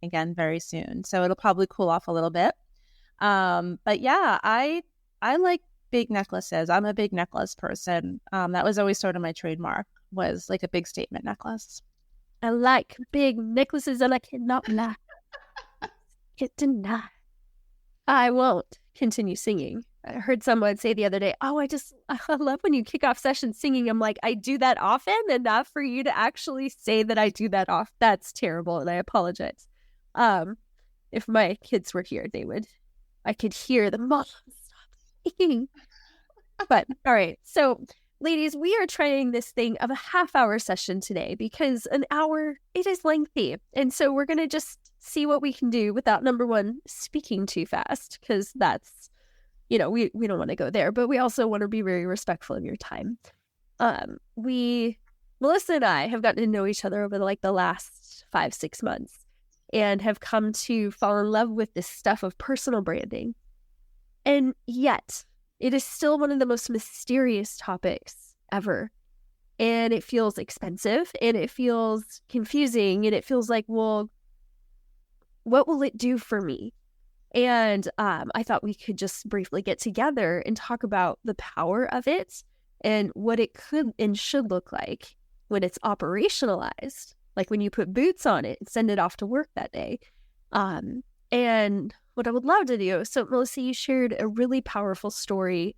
again very soon. So it'll probably cool off a little bit. But yeah, I like big necklaces. I'm a big necklace person. That was always sort of my trademark, was like a big statement necklace. I like big necklaces and I cannot lie. Can't deny. I won't continue singing. I heard someone say the other day, oh, I love when you kick off sessions singing. I'm like, I do that often, enough for you to actually say that I do that off. That's terrible, and I apologize. If my kids were here, I could hear the mom stop singing. But all right, so ladies, we are trying this thing of a half-hour session today because an hour, it is lengthy. And so we're going to just see what we can do without, number one, speaking too fast, because that's, we don't want to go there, but we also want to be very respectful of your time. Melissa and I have gotten to know each other over the last 5-6 months and have come to fall in love with this stuff of personal branding. And yet, it is still one of the most mysterious topics ever. And it feels expensive, and it feels confusing, and it feels like, well, what will it do for me? And I thought we could just briefly get together and talk about the power of it and what it could and should look like when it's operationalized, like when you put boots on it and send it off to work that day. And what I would love to do, so Melissa, you shared a really powerful story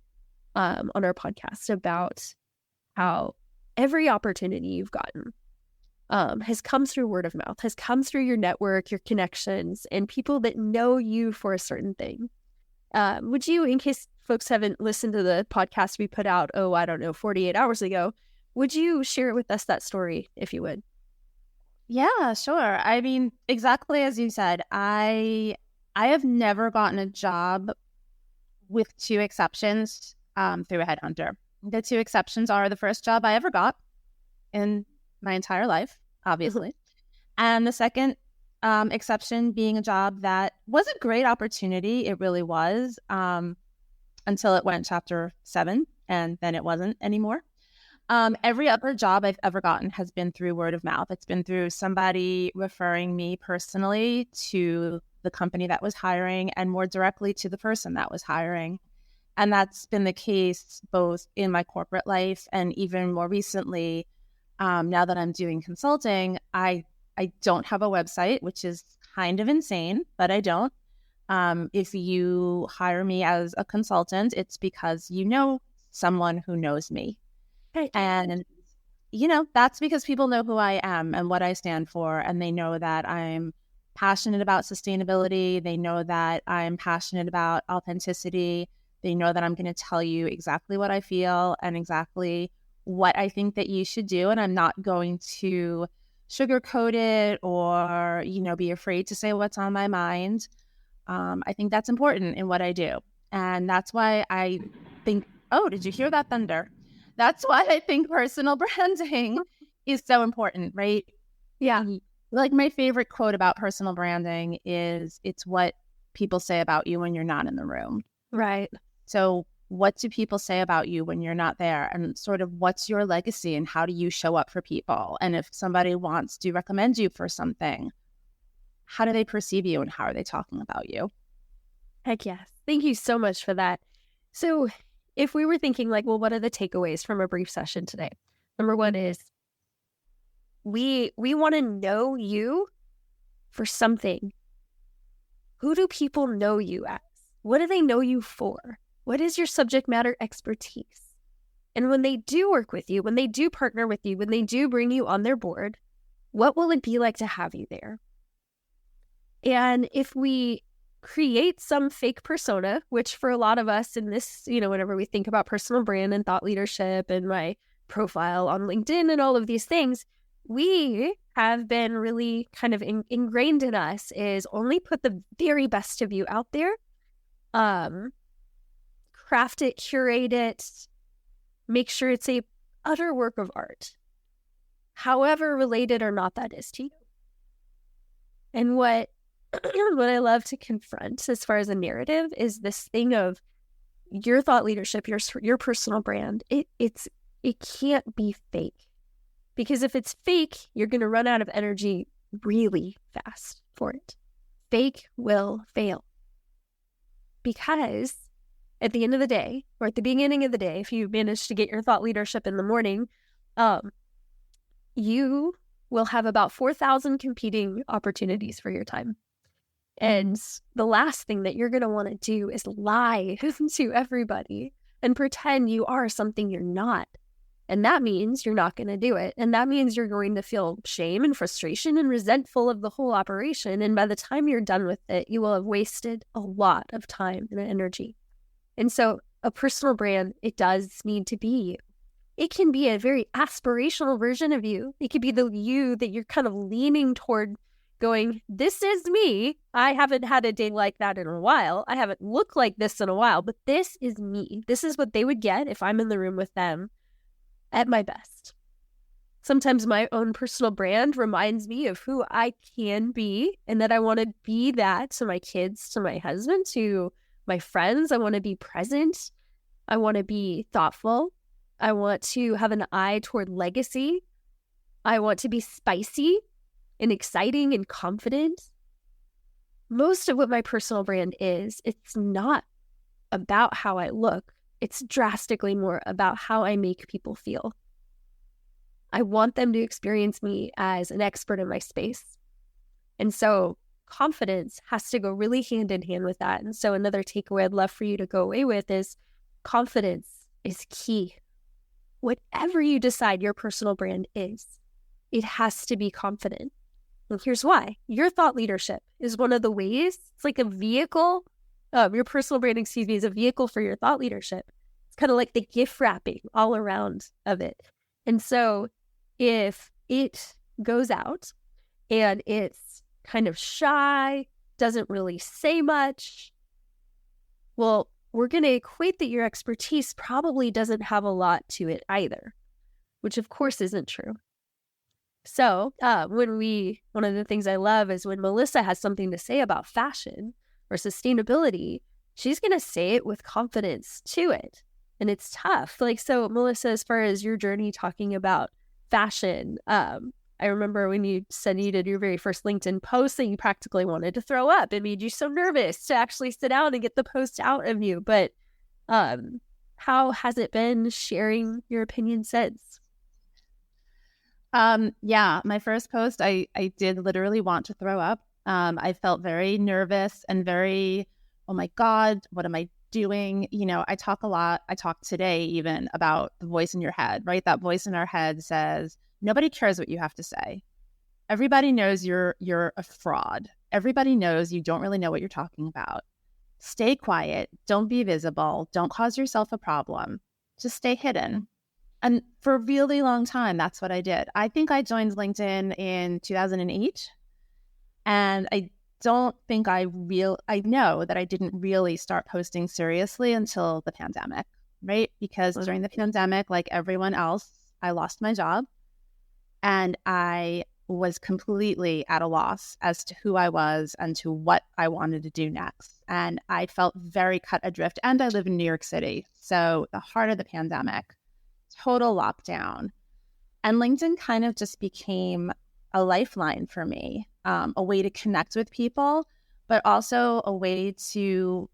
on our podcast about how every opportunity you've gotten has come through word of mouth, has come through your network, your connections, and people that know you for a certain thing. Would you, in case folks haven't listened to the podcast we put out, 48 hours ago, would you share with us that story, if you would? Yeah, sure. I mean, exactly as you said, I have never gotten a job, with two exceptions, through a headhunter. The two exceptions are the first job I ever got in my entire life, obviously. And the second exception being a job that was a great opportunity. It really was, until it went chapter 7, and then it wasn't anymore. Every other job I've ever gotten has been through word of mouth. It's been through somebody referring me personally to the company that was hiring, and more directly to the person that was hiring. And that's been the case both in my corporate life and even more recently. Now that I'm doing consulting, I don't have a website, which is kind of insane, but I don't. If you hire me as a consultant, it's because you know someone who knows me. And, that's because people know who I am and what I stand for. And they know that I'm passionate about sustainability. They know that I'm passionate about authenticity. They know that I'm going to tell you exactly what I feel and exactly what I think that you should do. And I'm not going to sugarcoat it or, be afraid to say what's on my mind. I think that's important in what I do. And that's why I think, oh, did you hear that thunder? That's why I think personal branding is so important, right? Yeah. Like, my favorite quote about personal branding is, it's what people say about you when you're not in the room. Right. So what do people say about you when you're not there? And sort of what's your legacy and how do you show up for people? And if somebody wants to recommend you for something, how do they perceive you and how are they talking about you? Heck yes. Thank you so much for that. So if we were thinking what are the takeaways from a brief session today? Number one is we want to know you for something. Who do people know you as? What do they know you for? What is your subject matter expertise? And when they do work with you, when they do partner with you, when they do bring you on their board, what will it be like to have you there? And if we create some fake persona, which for a lot of us in this, whenever we think about personal brand and thought leadership and my profile on LinkedIn and all of these things, we have been really kind of ingrained in us is only put the very best of you out there. Craft it, curate it, make sure it's a utter work of art, however related or not that is to you. And what I love to confront as far as a narrative is this thing of your thought leadership, your personal brand. It can't be fake, because if it's fake, you're going to run out of energy really fast for it. Fake will fail. Because at the end of the day, or at the beginning of the day, if you manage to get your thought leadership in the morning, you will have about 4,000 competing opportunities for your time. And the last thing that you're going to want to do is lie to everybody and pretend you are something you're not. And that means you're not going to do it. And that means you're going to feel shame and frustration and resentful of the whole operation. And by the time you're done with it, you will have wasted a lot of time and energy. And so a personal brand, it does need to be you. It can be a very aspirational version of you. It could be the you that you're kind of leaning toward, going, this is me. I haven't had a day like that in a while. I haven't looked like this in a while, but this is me. This is what they would get if I'm in the room with them at my best. Sometimes my own personal brand reminds me of who I can be, and that I want to be that to my kids, to my husband, to my friends. I want to be present. I want to be thoughtful. I want to have an eye toward legacy. I want to be spicy and exciting and confident. Most of what my personal brand is, it's not about how I look. It's drastically more about how I make people feel. I want them to experience me as an expert in my space. And so confidence has to go really hand in hand with that. And so another takeaway I'd love for you to go away with is confidence is key. Whatever you decide your personal brand is, it has to be confident. And here's why. Your thought leadership is one of the ways. It's like a vehicle. Your personal brand, is a vehicle for your thought leadership. It's kind of like the gift wrapping all around of it. And so if it goes out and it's kind of shy, doesn't really say much, well, we're going to equate that your expertise probably doesn't have a lot to it either, which of course isn't true. So one of the things I love is when Melissa has something to say about fashion or sustainability, she's going to say it with confidence to it. And it's tough. Like, so Melissa, as far as your journey talking about fashion, I remember when you said you did your very first LinkedIn post that you practically wanted to throw up. It made you so nervous to actually sit down and get the post out of you. But how has it been sharing your opinion since? Yeah, my first post, I did literally want to throw up. I felt very nervous and very, oh my God, what am I doing? You know, I talk a lot. I talk today even about the voice in your head, right? That voice in our head says, nobody cares what you have to say. Everybody knows you're a fraud. Everybody knows you don't really know what you're talking about. Stay quiet. Don't be visible. Don't cause yourself a problem. Just stay hidden. And for a really long time, that's what I did. I think I joined LinkedIn in 2008. And I don't think I know that I didn't really start posting seriously until the pandemic, right? Because during the pandemic, like everyone else, I lost my job. And I was completely at a loss as to who I was and to what I wanted to do next. And I felt very cut adrift. And I live in New York City. So the heart of the pandemic, total lockdown. And LinkedIn kind of just became a lifeline for me, a way to connect with people, but also a way to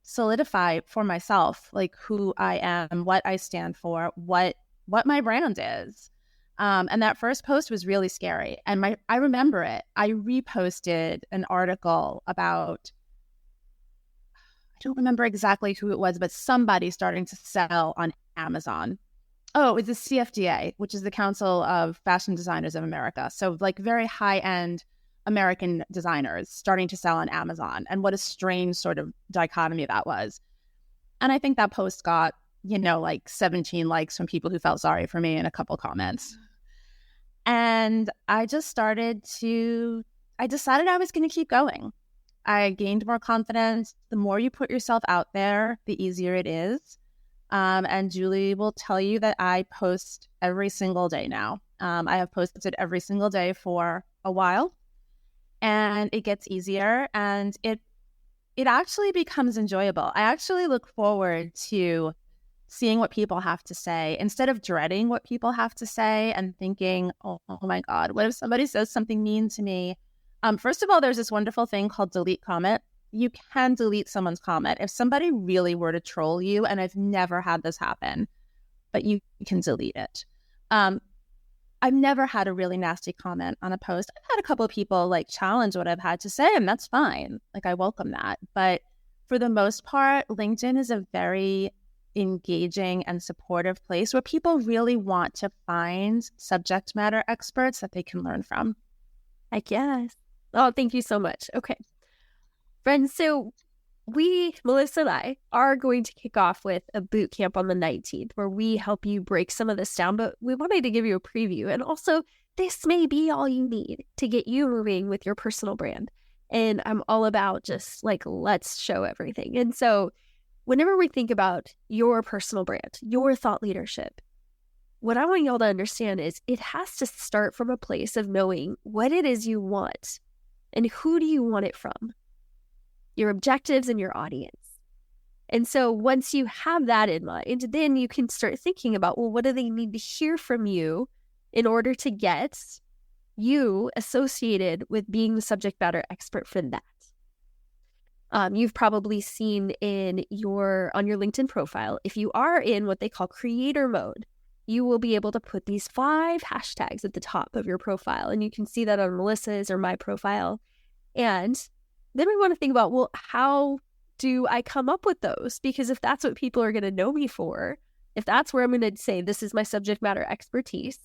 solidify for myself, like who I am, what I stand for, what my brand is. And that first post was really scary. And I remember it. I reposted an article about, I don't remember exactly who it was, but somebody starting to sell on Amazon. Oh, it was the CFDA, which is the Council of Fashion Designers of America. So like very high-end American designers starting to sell on Amazon. And what a strange sort of dichotomy that was. And I think that post got, like 17 likes from people who felt sorry for me and a couple comments. And I decided I was going to keep going. I gained more confidence. The more you put yourself out there, the easier it is. And Julie will tell you that I post every single day now. I have posted every single day for a while, and it gets easier, and it actually becomes enjoyable. I actually look forward to seeing what people have to say instead of dreading what people have to say and thinking, oh my God, what if somebody says something mean to me? First of all, there's this wonderful thing called delete comment. You can delete someone's comment. If somebody really were to troll you, and I've never had this happen, but you can delete it. I've never had a really nasty comment on a post. I've had a couple of people like challenge what I've had to say, and that's fine. Like, I welcome that. But for the most part, LinkedIn is a very engaging and supportive place where people really want to find subject matter experts that they can learn from. I guess. Oh, thank you so much. Okay. Friends, so Melissa and I, are going to kick off with a boot camp on the 19th where we help you break some of this down, but we wanted to give you a preview. And also, this may be all you need to get you moving with your personal brand. And I'm all about just like, let's show everything. And so whenever we think about your personal brand, your thought leadership, what I want y'all to understand is it has to start from a place of knowing what it is you want and who do you want it from, your objectives and your audience. And so once you have that in mind, then you can start thinking about, well, what do they need to hear from you in order to get you associated with being the subject matter expert for that? You've probably seen on your LinkedIn profile, if you are in what they call creator mode, you will be able to put these 5 hashtags at the top of your profile. And you can see that on Melissa's or my profile. And then we want to think about, well, how do I come up with those? Because if that's what people are going to know me for, if that's where I'm going to say, this is my subject matter expertise,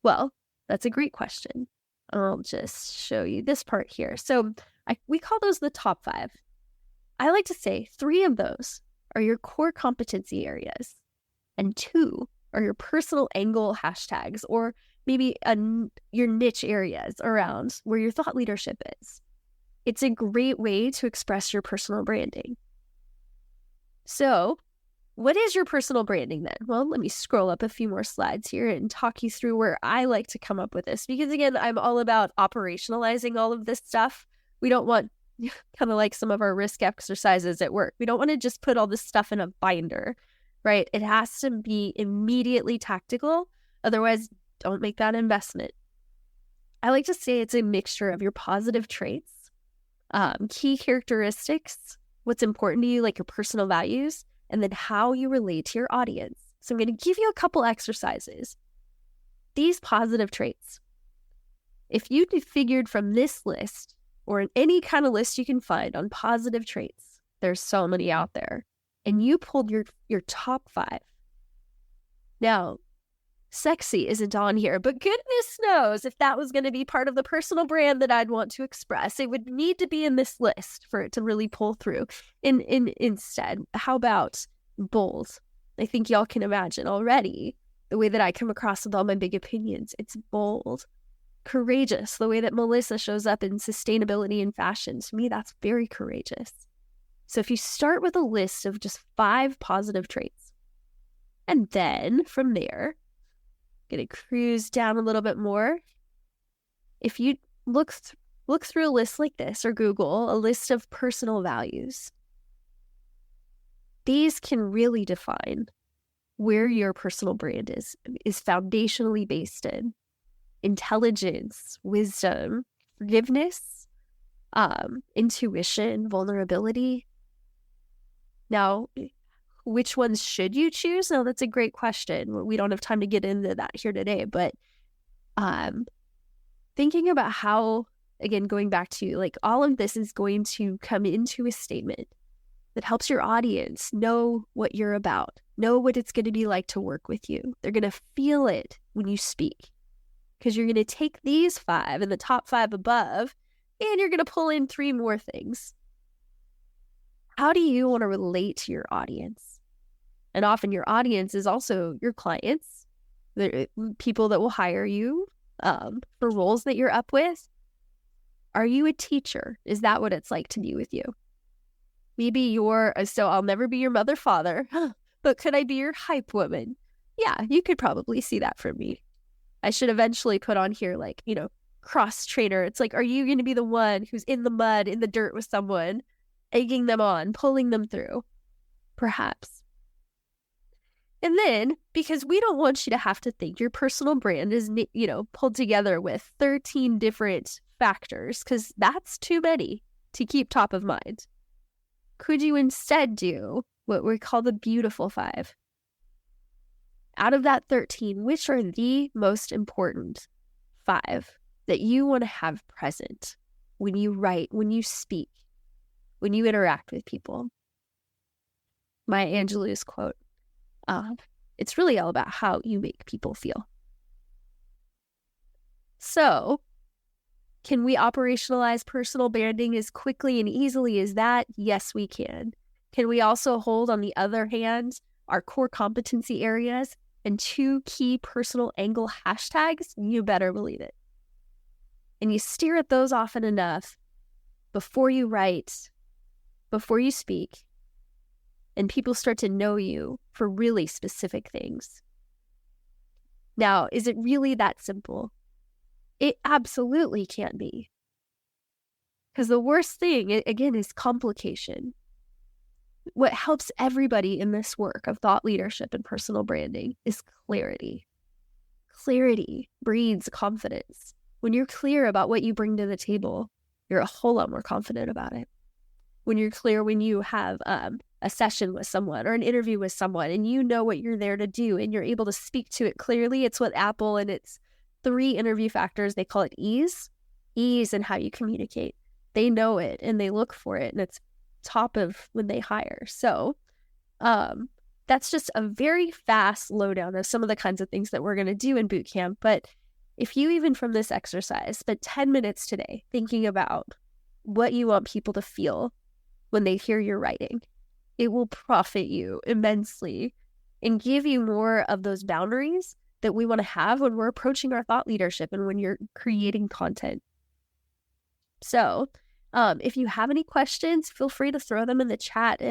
well, that's a great question. I'll just show you this part here. So we call those the top 5. I like to say 3 of those are your core competency areas, and 2 are your personal angle hashtags, or maybe your niche areas around where your thought leadership is. It's a great way to express your personal branding. So, what is your personal branding then? Well, let me scroll up a few more slides here and talk you through where I like to come up with this. Because again, I'm all about operationalizing all of this stuff. We don't want, kind of like some of our risk exercises at work, we don't want to just put all this stuff in a binder, right? It has to be immediately tactical. Otherwise, don't make that investment. I like to say it's a mixture of your positive traits, key characteristics, what's important to you, like your personal values, and then how you relate to your audience. So I'm going to give you a couple exercises. These positive traits, if you figured from this list or in any kind of list you can find on positive traits, there's so many out there, and you pulled your top 5. Now, sexy isn't on here, but goodness knows if that was going to be part of the personal brand that I'd want to express, it would need to be in this list for it to really pull through. Instead, how about bold? I think y'all can imagine already the way that I come across with all my big opinions. It's bold. Courageous, the way that Melissa shows up in sustainability and fashion. To me, that's very courageous. So if you start with a list of just 5 positive traits, and then from there, going to cruise down a little bit more. If you look through a list like this, or Google a list of personal values, these can really define where your personal brand is foundationally based in. Intelligence, wisdom, forgiveness, intuition, vulnerability. Now, which ones should you choose? Now, that's a great question. We don't have time to get into that here today, but thinking about how, again, going back to like all of this is going to come into a statement that helps your audience know what you're about, know what it's going to be like to work with you. They're going to feel it when you speak, because you're going to take these 5 and the top 5 above, and you're going to pull in 3 more things. How do you want to relate to your audience? And often your audience is also your clients, the people that will hire you for roles that you're up with. Are you a teacher? Is that what it's like to be with you? Maybe so I'll never be your mother, father, but could I be your hype woman? Yeah, you could probably see that from me. I should eventually put on here, like, cross trainer. It's like, are you going to be the one who's in the mud, in the dirt with someone, egging them on, pulling them through? Perhaps. And then, because we don't want you to have to think your personal brand is, pulled together with 13 different factors, because that's too many to keep top of mind. Could you instead do what we call the beautiful 5? Out of that 13, which are the most important 5 that you want to have present when you write, when you speak, when you interact with people? Maya Angelou's quote, it's really all about how you make people feel. So, can we operationalize personal branding as quickly and easily as that? Yes, we can. Can we also hold, on the other hand, our core competency areas and 2 key personal angle hashtags? You better believe it. And you steer at those often enough before you write, before you speak, and people start to know you for really specific things. Now, is it really that simple? It absolutely can't be. Because the worst thing, again, is complication. What helps everybody in this work of thought leadership and personal branding is clarity. Clarity breeds confidence. When you're clear about what you bring to the table, you're a whole lot more confident about it. When you're clear, when you have a session with someone or an interview with someone and you know what you're there to do and you're able to speak to it clearly, it's what Apple and its 3 interview factors, they call it ease in how you communicate. They know it and they look for it, and it's top of when they hire. So that's just a very fast lowdown of some of the kinds of things that we're going to do in boot camp. But if you, even from this exercise, spend 10 minutes today thinking about what you want people to feel when they hear your writing, it will profit you immensely and give you more of those boundaries that we want to have when we're approaching our thought leadership and when you're creating content. So if you have any questions, feel free to throw them in the chat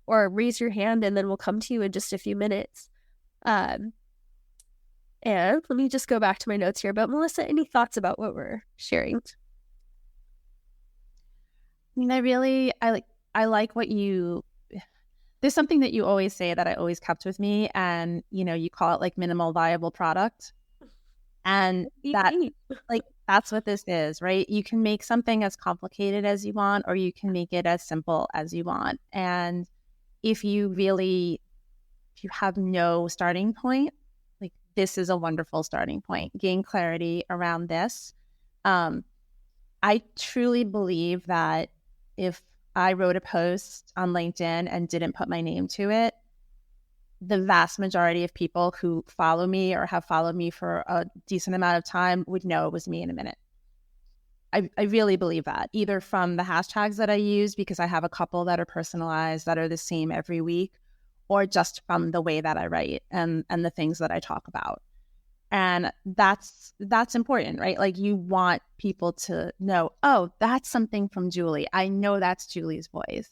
or raise your hand, and then we'll come to you in just a few minutes. And let me just go back to my notes here. But Melissa, any thoughts about what we're sharing? I mean, I like what there's something that you always say that I always kept with me, and you call it like minimal viable product. And that's what this is, right? You can make something as complicated as you want, or you can make it as simple as you want. And if you have no starting point, like, this is a wonderful starting point. Gain clarity around this. I truly believe that if I wrote a post on LinkedIn and didn't put my name to it, the vast majority of people who follow me or have followed me for a decent amount of time would know it was me in a minute. I really believe that, either from the hashtags that I use, because I have a couple that are personalized that are the same every week, or just from the way that I write and the things that I talk about. And that's important, right? Like, you want people to know, oh, that's something from Julie. I know that's Julie's voice.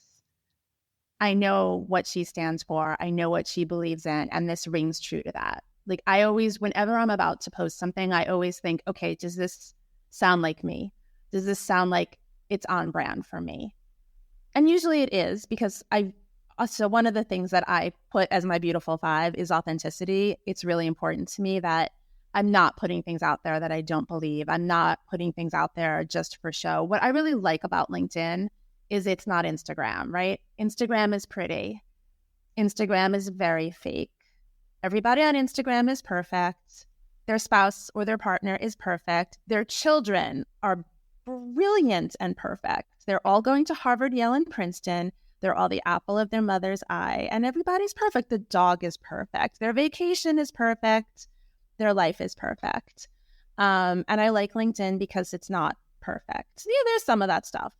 I know what she stands for. I know what she believes in. And this rings true to that. Like, I always, whenever I'm about to post something, I always think, okay, does this sound like me? Does this sound like it's on brand for me? And usually it is, because so one of the things that I put as my beautiful 5 is authenticity. It's really important to me that I'm not putting things out there that I don't believe. I'm not putting things out there just for show. What I really like about LinkedIn is it's not Instagram, right? Instagram is pretty. Instagram is very fake. Everybody on Instagram is perfect. Their spouse or their partner is perfect. Their children are brilliant and perfect. They're all going to Harvard, Yale, and Princeton. They're all the apple of their mother's eye, and everybody's perfect. The dog is perfect. Their vacation is perfect. Their life is perfect. And I like LinkedIn because it's not perfect. Yeah, there's some of that stuff.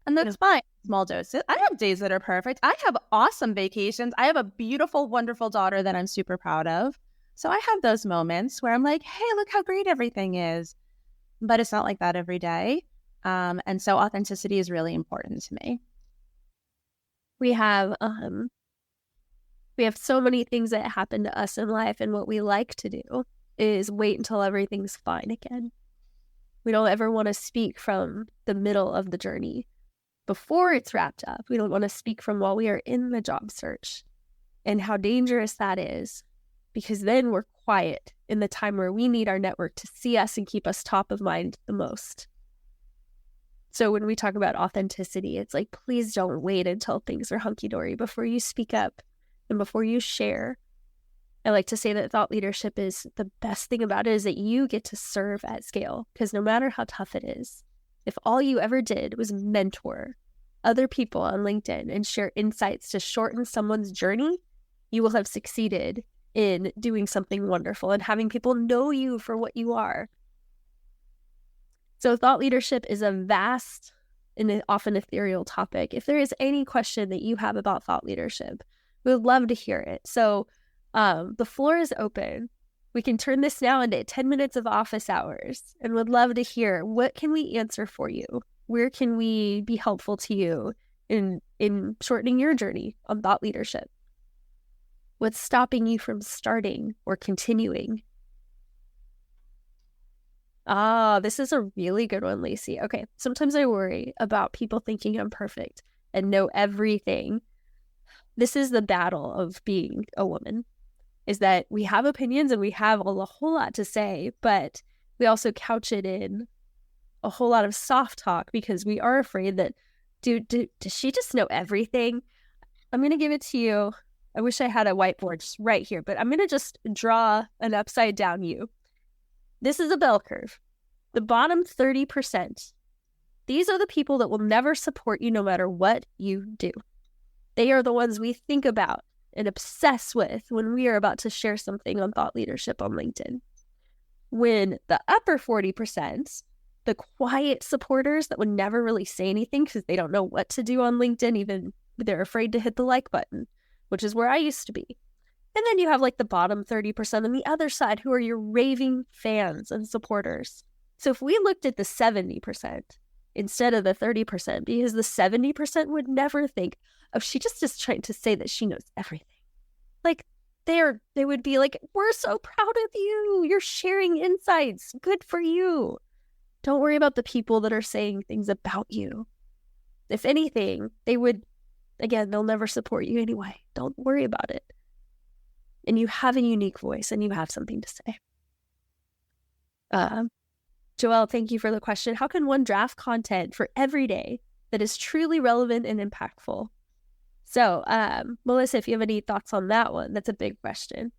And that's fine. Small doses. I have days that are perfect. I have awesome vacations. I have a beautiful, wonderful daughter that I'm super proud of. So I have those moments where I'm like, hey, look how great everything is. But it's not like that every day. And so authenticity is really important to me. We have so many things that happen to us in life, and what we like to do is wait until everything's fine again. We don't ever want to speak from the middle of the journey before it's wrapped up. We don't want to speak from while we are in the job search, and how dangerous that is because then we're quiet in the time where we need our network to see us and keep us top of mind the most. So when we talk about authenticity, it's like, please don't wait until things are hunky-dory before you speak up and before you share. I like to say that thought leadership is the best thing about it is that you get to serve at scale, because no matter how tough it is, if all you ever did was mentor other people on LinkedIn and share insights to shorten someone's journey, you will have succeeded in doing something wonderful and having people know you for what you are. So thought leadership is a vast and often ethereal topic. If there is any question that you have about thought leadership, we would love to hear it. So the floor is open. We can turn this now into 10 minutes of office hours and would love to hear, what can we answer for you? Where can we be helpful to you in shortening your journey on thought leadership? What's stopping you from starting or continuing? This is a really good one, Lacey. Okay, sometimes I worry about people thinking I'm perfect and know everything. This is the battle of being a woman, is that we have opinions and we have a whole lot to say, but we also couch it in a whole lot of soft talk because we are afraid that, does she just know everything? I'm going to give it to you. I wish I had a whiteboard just right here, but I'm going to just draw an upside down U. This is a bell curve. The bottom 30%, these are the people that will never support you no matter what you do. They are the ones we think about and obsess with when we are about to share something on thought leadership on LinkedIn. When the upper 40%, the quiet supporters that would never really say anything because they don't know what to do on LinkedIn, even they're afraid to hit the like button, which is where I used to be. And then you have like the bottom 30% on the other side who are your raving fans and supporters. So if we looked at the 70% instead of the 30%, because the 70% would never think, oh, she just is trying to say that she knows everything. Like they would be like, we're so proud of you. You're sharing insights. Good for you. Don't worry about the people that are saying things about you. If anything, they would, again, they'll never support you anyway. Don't worry about it. And you have a unique voice and you have something to say. Joelle, thank you for the question. How can one draft content for every day that is truly relevant and impactful? So, Melissa, if you have any thoughts on that one, that's a big question.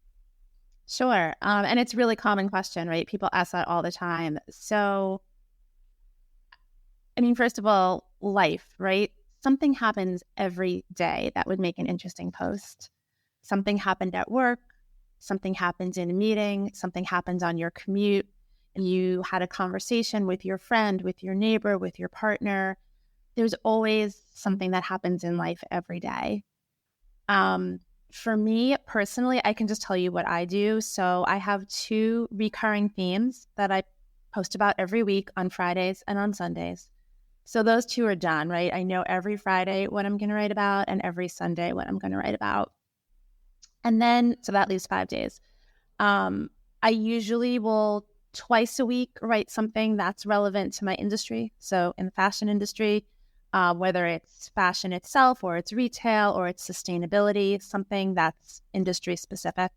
Sure. And it's a really common question, right? People ask that all the time. So, I mean, first of all, life, right? Something happens every day that would make an interesting post. Something happened at work, something happens in a meeting, something happens on your commute, and you had a conversation with your friend, with your neighbor, with your partner. There's always something that happens in life every day. For me personally, I can just tell you what I do. So I have 2 recurring themes that I post about every week on Fridays and on Sundays. So those 2 are done, right? I know every Friday what I'm going to write about and every Sunday what I'm going to write about. And then, so that leaves 5 days. I usually will twice a week write something that's relevant to my industry. So in the fashion industry, whether it's fashion itself or it's retail or it's sustainability, something that's industry specific.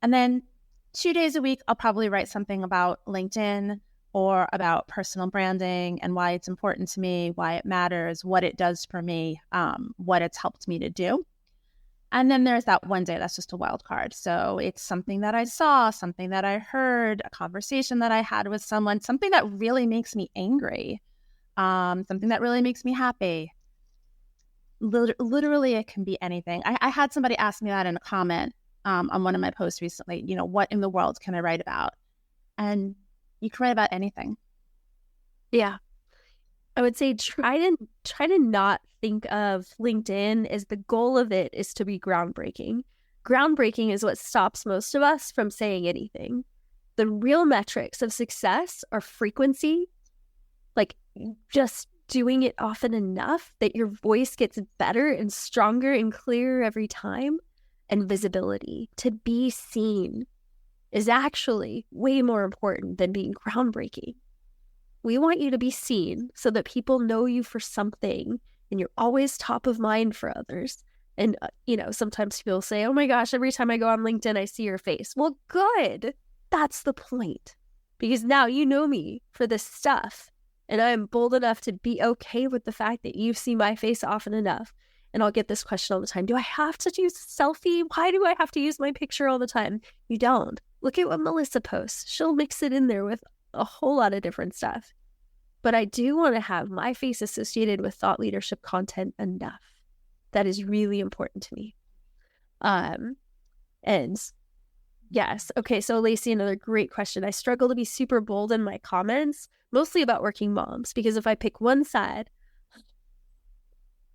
And then 2 days a week, I'll probably write something about LinkedIn or about personal branding and why it's important to me, why it matters, what it does for me, what it's helped me to do. And then there's that one day that's just a wild card. So it's something that I saw, something that I heard, a conversation that I had with someone, something that really makes me angry, something that really makes me happy. Literally, it can be anything. I had somebody ask me that in a comment on one of my posts recently, what in the world can I write about? And you can write about anything. Yeah. I would say try to not think of LinkedIn as the goal of it is to be groundbreaking. Groundbreaking is what stops most of us from saying anything. The real metrics of success are frequency, like just doing it often enough that your voice gets better and stronger and clearer every time, and visibility. To be seen is actually way more important than being groundbreaking. We want you to be seen so that people know you for something and you're always top of mind for others. And, sometimes people say, oh my gosh, every time I go on LinkedIn, I see your face. Well, good. That's the point. Because now you know me for this stuff. And I am bold enough to be okay with the fact that you see my face often enough. And I'll get this question all the time. Do I have to use a selfie? Why do I have to use my picture all the time? You don't. Look at what Melissa posts. She'll mix it in there with a whole lot of different stuff. But I do want to have my face associated with thought leadership content enough. That is really important to me. And yes. Okay. So Lacey, another great question. I struggle to be super bold in my comments, mostly about working moms, because if I pick one side,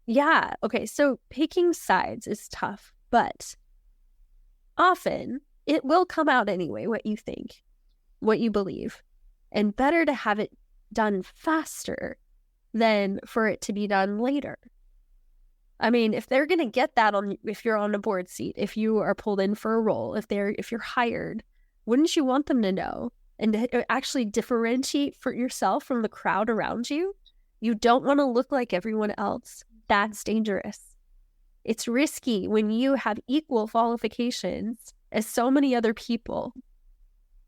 yeah. Okay. So picking sides is tough, but often it will come out anyway, what you think, what you believe, and better to have it done faster than for it to be done later. I mean, if they're going to get that if you're on a board seat, if you are pulled in for a role, if you're hired, wouldn't you want them to know and to actually differentiate for yourself from the crowd around you? You don't want to look like everyone else. That's dangerous. It's risky when you have equal qualifications as so many other people,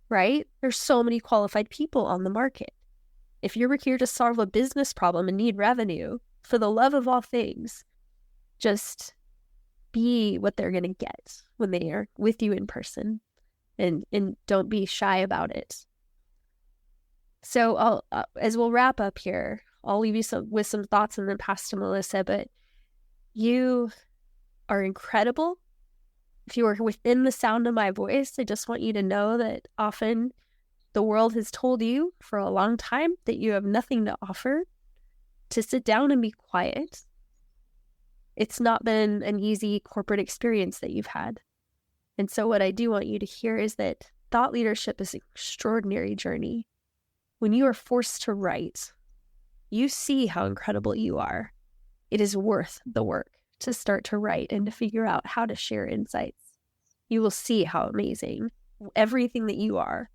right? There's so many qualified people on the market. If you're here to solve a business problem and need revenue, for the love of all things, just be what they're going to get when they are with you in person, and don't be shy about it. So as we'll wrap up here, I'll leave you with some thoughts and then pass to Melissa, but you are incredible. If you are within the sound of my voice, I just want you to know that often the world has told you for a long time that you have nothing to offer, to sit down and be quiet. It's not been an easy corporate experience that you've had. And so what I do want you to hear is that thought leadership is an extraordinary journey. When you are forced to write, you see how incredible you are. It is worth the work to start to write and to figure out how to share insights. You will see how amazing everything that you are.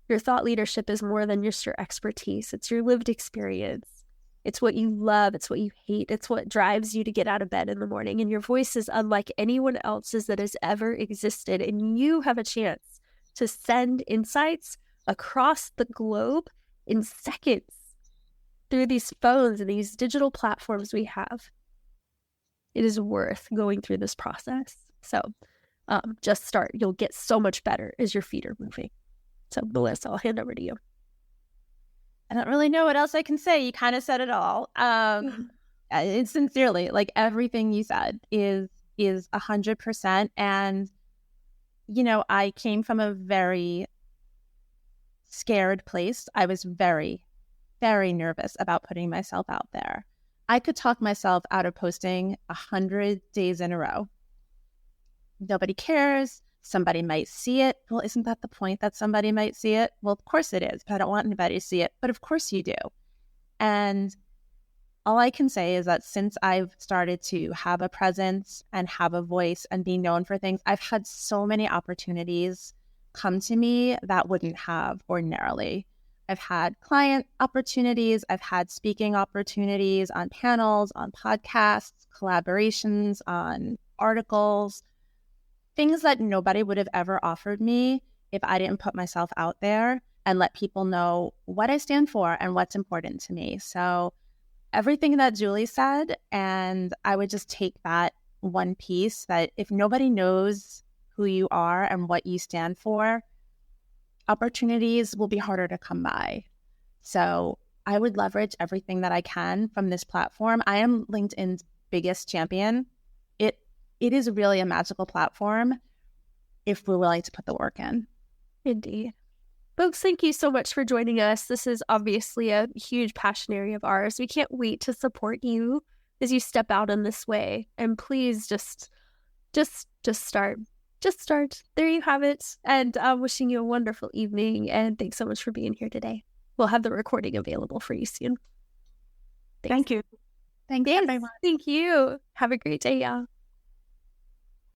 Your thought leadership is more than just your expertise. It's your lived experience. It's what you love. It's what you hate. It's what drives you to get out of bed in the morning. And your voice is unlike anyone else's that has ever existed. And you have a chance to send insights across the globe in seconds through these phones and these digital platforms we have. It is worth going through this process. So just start. You'll get so much better as your feet are moving. So Melissa, I'll hand over to you. I don't really know what else I can say. You kind of said it all. It's sincerely, like, everything you said is 100%. And, I came from a very scared place. I was very, very nervous about putting myself out there. I could talk myself out of posting 100 days in a row. Nobody cares. Somebody might see it. Well, isn't that the point, that somebody might see it? Well, of course it is, but I don't want anybody to see it. But of course you do. And all I can say is that since I've started to have a presence and have a voice and be known for things, I've had so many opportunities come to me that wouldn't have ordinarily. I've had client opportunities. I've had speaking opportunities on panels, on podcasts, collaborations, on articles. Things that nobody would have ever offered me if I didn't put myself out there and let people know what I stand for and what's important to me. So everything that Julie said, and I would just take that one piece, that if nobody knows who you are and what you stand for, opportunities will be harder to come by. So I would leverage everything that I can from this platform. I am LinkedIn's biggest champion. It is really a magical platform if we're willing to put the work in. Indeed. Folks, thank you so much for joining us. This is obviously a huge passion area of ours. We can't wait to support you as you step out in this way. And please just start. Just start. There you have it. And I'm wishing you a wonderful evening. And thanks so much for being here today. We'll have the recording available for you soon. Thank you. Thank you. Have a great day, y'all.